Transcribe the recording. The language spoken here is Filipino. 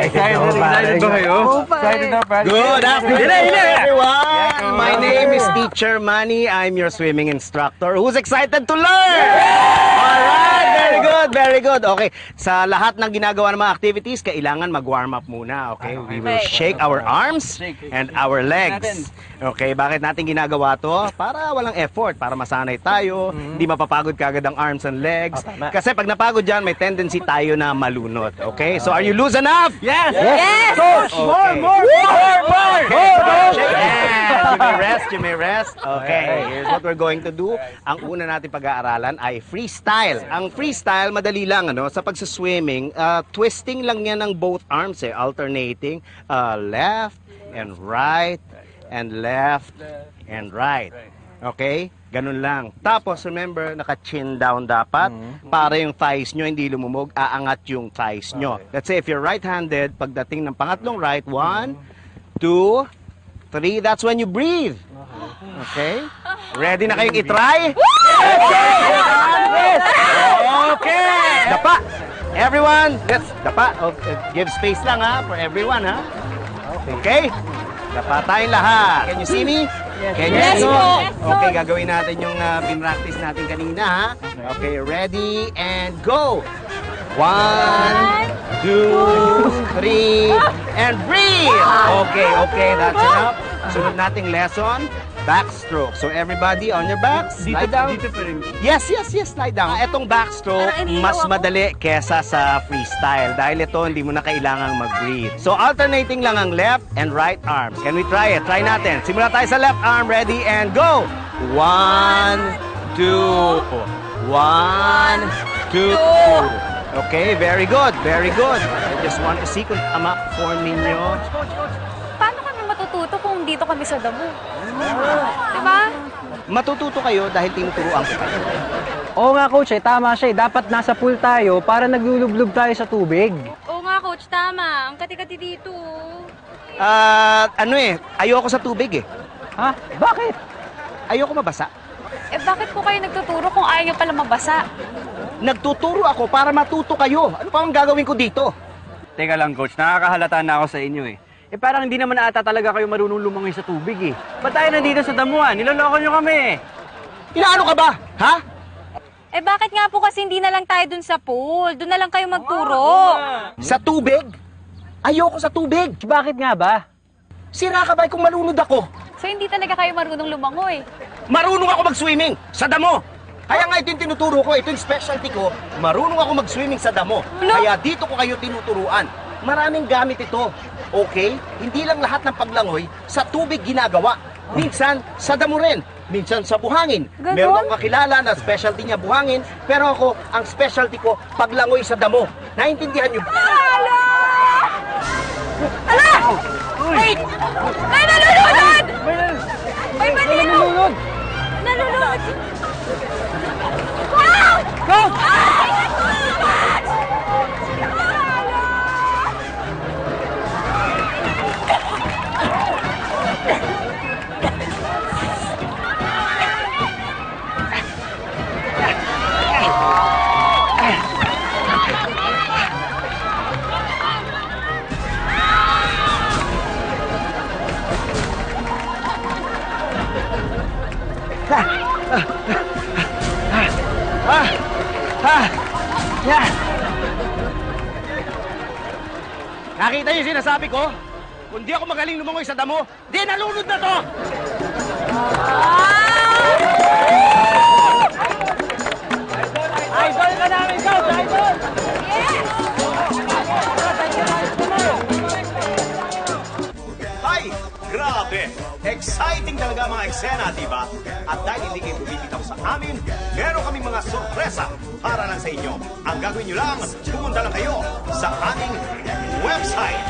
Excited ba kayo? Excited na, pare. Good afternoon, everyone! My name is Teacher Manny. I'm your swimming instructor who's excited to learn! Alright, very good, very good. Okay, sa lahat ng ginagawa ng mga activities, kailangan mag-warm up muna, okay? We will shake our arms and our legs. Okay, bakit natin ginagawa to? Para walang effort, para masanay tayo, hindi mapapagod kagad ang arms and legs. Kasi pag napagod dyan, may tendency tayo na malunod. Okay, so are you loose enough? Yes! Yes! Coach! More! Shake hands. You may rest. Okay, here's what we're going to do. Ang una natin pag-aaralan ay freestyle. Ang freestyle, madali lang, ano? Sa pagsaswimming, twisting lang yan ng both arms, alternating left and right, and left and right. Okay? Ganun lang. Tapos, remember, naka-chin down dapat para yung thighs nyo hindi lumumog, aangat yung thighs nyo. Let's say, if you're right-handed, pagdating ng pangatlong right, 1, 2, 3, that's when you breathe. Okay? Ready na kayong itry? Okay! Dapa! Everyone, let's dapa. Okay. Give space lang ha, for everyone ha. Okay? Dapa tayong lahat. Can you see me? Can you see me? Okay, gagawin natin yung pinractice natin kanina ha. Okay, ready and go! 1, 2, 3, and breathe! Okay, that's enough. Sunod nating lesson, backstroke. So everybody on your backs, slide down. Yes, slide down. Etong backstroke, mas madali kesa sa freestyle. Dahil ito, hindi mo na kailangang mag-breathe. So alternating lang ang left and right arms. Can we try it? Try natin. Simula tayo sa left arm. Ready and go! 1, 2, 1, 2. Okay, very good, very good. I just want to see kung tama form ninyo. Paano kami matututo kung dito kami sa damo? Diba? Matututo kayo dahil tinuturuan ko kayo. Oo nga, Coach, tama siya. Dapat nasa pool tayo para naglulublob tayo sa tubig. Oo nga, Coach, tama. Ang kati-kati dito. Ayoko sa tubig eh. Ha? Bakit? Ayoko mabasa. Bakit po kayo nagtuturo kung ayaw nyo pala mabasa? Nagtuturo ako para matuto kayo. Ano pa ang gagawin ko dito? Teka lang, Coach. Nakakahalata na ako sa inyo eh. Parang hindi naman ata talaga kayo marunong lumangoy sa tubig eh. Ba't tayo nandito sa damuhan? Niloloko nyo kami. Inaano ka ba? Ha? Bakit nga po kasi hindi na lang tayo dun sa pool? Dun na lang kayo magturo. Sa tubig? Ayoko sa tubig. Bakit nga ba? Sira ka ba kung malunod ako? So hindi talaga kayo marunong lumangoy? Marunong ako mag-swimming sa damo. Kaya nga ito yung tinuturo ko, ito yung specialty ko. Marunong ako mag-swimming sa damo. Kaya dito ko kayo tinuturuan. Maraming gamit ito. Okay? Hindi lang lahat ng paglangoy sa tubig ginagawa. Minsan sa damo rin. Minsan sa buhangin. Ganon? Meron akong kakilala na specialty niya buhangin. Pero ako, ang specialty ko, paglangoy sa damo. Naintindihan niyo ba? Ala! Ala! Wait! May nalulunod! May malunod! Nalulunod! Wow! Go! Ay! Nalulunod! Nakita niyo yung sinasabi ko? Kung di ako magaling lumangoy sa damo, di nalunod na to! Idol ka namin, Coach! Idol! Ay, grabe! Exciting talaga mga eksena, di ba? At dahil hindi kayo bumibitaw sa amin, meron kaming mga sorpresa para lang sa inyo. Ang gagawin nyo lang, pumunta lang kayo sa aming website